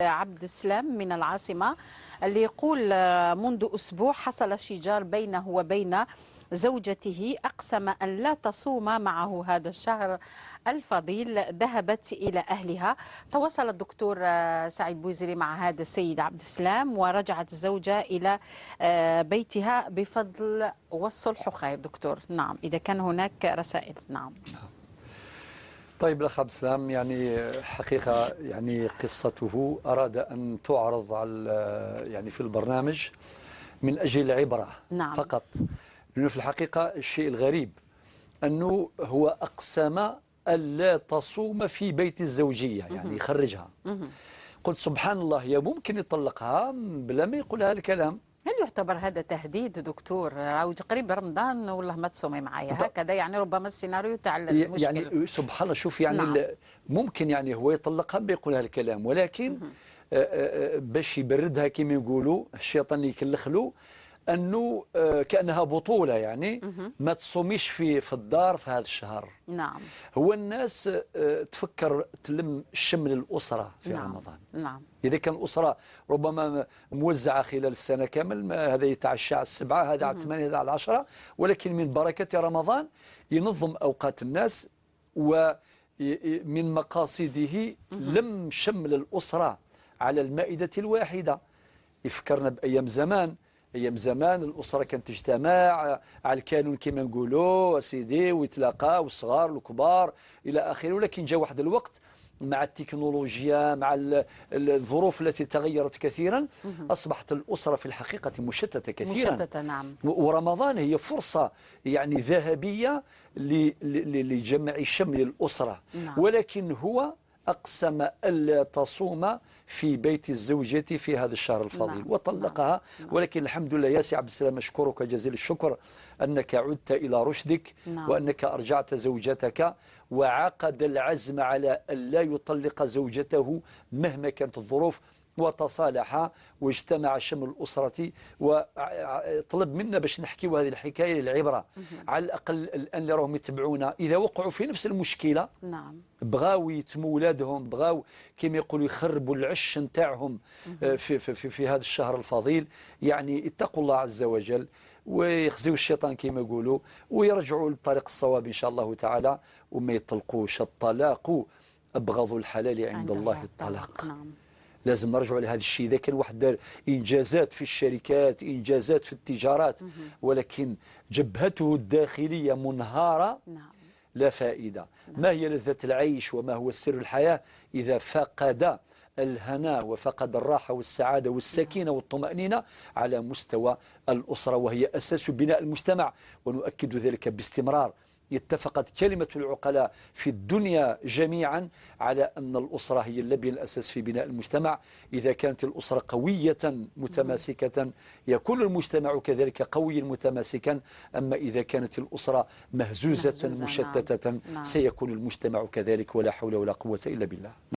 عبد السلام من العاصمة اللي يقول منذ أسبوع حصل شجار بينه وبين زوجته، أقسم أن لا تصوم معه هذا الشهر الفضيل. ذهبت إلى أهلها، تواصل الدكتور سعيد بوزيري مع هذا السيد عبد السلام، ورجعت الزوجة إلى بيتها بفضل والصلح خير. دكتور، نعم، إذا كان هناك رسائل. نعم. طيب الأخ عبد السلام، يعني حقيقة يعني قصته أراد أن تعرض على في البرنامج من أجل العبرة. نعم. فقط، لأنه في الحقيقة الشيء الغريب أنه هو أقسم ألا تصوم في بيت الزوجية، يعني يخرجها. قلت سبحان الله، يا ممكن يطلقها بلا ما يقول هذا الكلام. هل يعتبر هذا تهديد دكتور؟ أو قريب رمضان والله ما تصومي معايا هكذا، يعني ربما السيناريو تاع المشكل. يعني سبحان الله، شوف يعني نعم. ممكن يعني هو يطلقها بيقول هذا الكلام، ولكن باش يبردها كما يقولوا الشيطان يكلخ له أنه كأنها بطولة، يعني ما تصوميش في الدار في هذا الشهر. نعم. هو الناس تفكر تلم شمل الأسرة في نعم. رمضان. نعم. إذا كان الأسرة ربما موزعة خلال السنة كامل، هذا يتعشى على 7، هذا على 8، هذا على 10، ولكن من بركة رمضان ينظم أوقات الناس، ومن مقاصده لم شمل الأسرة على المائدة الواحدة. يفكرنا بأيام زمان. أيام زمان الأسرة كانت تجتمع على الكانون كما نقولوا سيدي، ويتلاقى والصغار والكبار إلى آخره، ولكن جاء واحد الوقت مع التكنولوجيا، مع الظروف التي تغيرت كثيرا، أصبحت الأسرة في الحقيقة مشتتة كثيرا. مشتتة، نعم. ورمضان هي فرصة يعني ذهبية لجمع شمل الأسرة. نعم. ولكن هو أقسم ألا تصوم في بيت الزوجة في هذا الشهر الفضيل. نعم. وطلقها. نعم. ولكن الحمد لله يا سي عبد السلام، أشكرك جزيل الشكر أنك عدت إلى رشدك. نعم. وأنك أرجعت زوجتك، وعقد العزم على ألا يطلق زوجته مهما كانت الظروف، وتصالح واجتمع شمل الأسرة. وطلب منا باش نحكيو هذه الحكاية للعبرة، على الأقل الآن اللي راهم يتبعونا إذا وقعوا في نفس المشكلة، نعم، بغاو يتموا ولادهم، بغاو كما يقولوا يخربوا العش نتاعهم في هذا الشهر الفضيل، يعني اتقوا الله عز وجل ويخزيوا الشيطان كما يقولوا، ويرجعوا للطريق الصواب إن شاء الله تعالى، وما يطلقوش. الطلاق أبغض الحلال عند الله الطلاق. نعم. لازم نرجعوا لهذا الشيء. إذا كان واحد دار إنجازات في الشركات، إنجازات في التجارات، ولكن جبهته الداخلية منهارة، نعم، لا فائدة. ما هي لذة العيش وما هو سر الحياة إذا فقد الهناء وفقد الراحة والسعادة والسكينة والطمأنينة على مستوى الأسرة، وهي أساس بناء المجتمع، ونؤكد ذلك باستمرار. اتفقت كلمة العقلاء في الدنيا جميعا على أن الأسرة هي اللبن الأساس في بناء المجتمع. إذا كانت الأسرة قوية متماسكة يكون المجتمع كذلك قويا متماسكا. أما إذا كانت الأسرة مهزوزة مشتتة نعم. سيكون المجتمع كذلك، ولا حول ولا قوة إلا بالله.